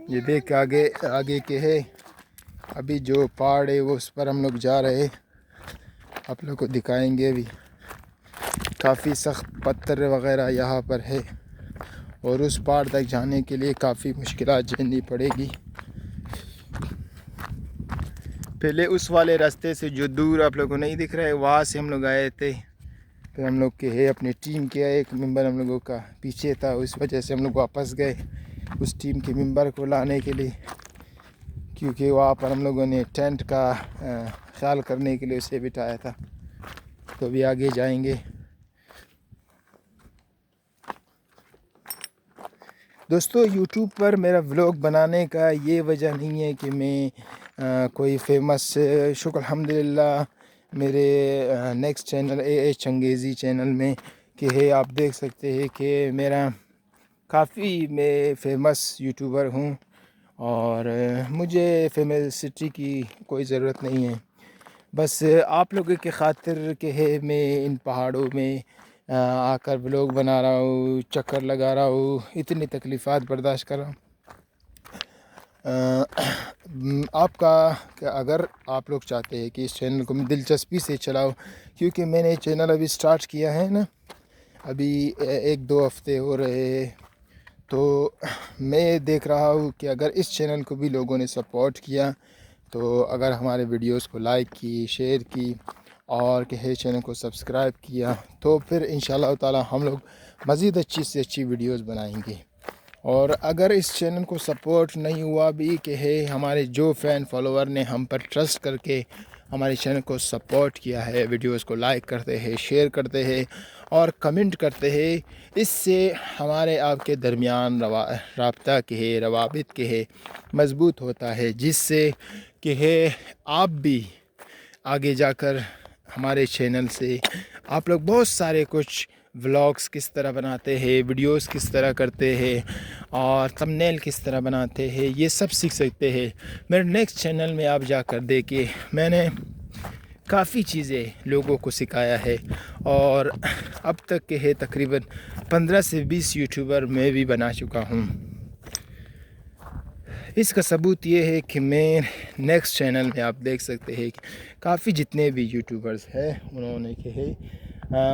یہ دیکھ آگے آگے کے ہے، ابھی جو پہاڑ ہے وہ اس پر ہم لوگ جا رہے ہیں، آپ لوگ کو دکھائیں گے بھی۔ کافی سخت پتھر وغیرہ یہاں پر ہے، اور اس پہاڑ تک جانے کے لیے کافی مشکلات جھیلنی پڑے گی۔ پہلے اس والے راستے سے جو دور آپ لوگوں کو نہیں دکھ رہا ہے، وہاں سے ہم لوگ آئے تھے، پھر ہم لوگ کے ہے اپنی ٹیم کے ایک ممبر ہم لوگوں کا پیچھے تھا، اس وجہ سے ہم لوگ واپس گئے اس ٹیم کے ممبر کو لانے کے لیے، کیونکہ وہاں پر ہم لوگوں نے ٹینٹ کا خیال کرنے کے لیے اسے بٹھایا تھا۔ تو ابھی آگے جائیں گے۔ دوستو، یوٹیوب پر میرا ولاگ بنانے کا یہ وجہ نہیں ہے کہ میں کوئی فیمس، شکر الحمدللہ میرے نیکسٹ چینل اے چنگیزی چینل میں کہ ہے، آپ دیکھ سکتے ہیں کہ میرا کافی میں فیمس یوٹیوبر ہوں، اور مجھے فیمسٹی کی کوئی ضرورت نہیں ہے۔ بس آپ لوگوں کی خاطر کہ ہے میں ان پہاڑوں میں آ کر ولاگ بنا رہا ہوں، چکر لگا رہا ہوں، اتنی تکلیفات برداشت کر رہا ہوں۔ آپ کا کہ اگر آپ لوگ چاہتے ہیں کہ اس چینل کو میں دلچسپی سے چلاؤ، کیونکہ میں نے چینل ابھی سٹارٹ کیا ہے نا، ابھی 1-2 ہفتے ہو رہے ہیں، تو میں دیکھ رہا ہوں کہ اگر اس چینل کو بھی لوگوں نے سپورٹ کیا، تو اگر ہمارے ویڈیوز کو لائک کی، شیئر کی، اور کہ ہے چینل کو سبسکرائب کیا، تو پھر انشاءاللہ تعالی ہم لوگ مزید اچھی سے اچھی ویڈیوز بنائیں گے۔ اور اگر اس چینل کو سپورٹ نہیں ہوا بھی کہ ہے، ہمارے جو فین فالوور نے ہم پر ٹرسٹ کر کے ہمارے چینل کو سپورٹ کیا ہے، ویڈیوز کو لائک کرتے ہیں، شیئر کرتے ہیں اور کمنٹ کرتے ہیں، اس سے ہمارے آپ کے درمیان رابطہ کے ہے، روابط کے ہے مضبوط ہوتا ہے، جس سے کہ ہے آپ بھی آگے جا کر ہمارے چینل سے آپ لوگ بہت سارے کچھ ولاگس کس طرح بناتے ہیں، ویڈیوز کس طرح کرتے ہیں، اور تھمبنیل کس طرح بناتے ہیں، یہ سب سیکھ سکتے ہیں۔ میرے نیکسٹ چینل میں آپ جا کر دیکھیں، میں نے کافی چیزیں لوگوں کو سکھایا ہے، اور اب تک کہ ہے تقریباً 15 سے 20 یوٹیوبر میں بھی بنا چکا ہوں۔ اس کا ثبوت یہ ہے کہ میں نیکسٹ چینل میں آپ دیکھ سکتے ہیں کہ کافی جتنے بھی یوٹیوبرز ہیں، انہوں نے کہ ہے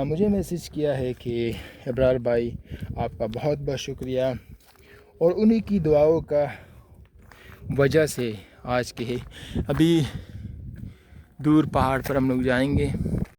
مجھے میسج کیا ہے کہ ابرار بھائی آپ کا بہت بہت شکریہ، اور انہی کی دعاؤں کا وجہ سے آج کے ہے ابھی دور پہاڑ پر ہم لوگ جائیں گے۔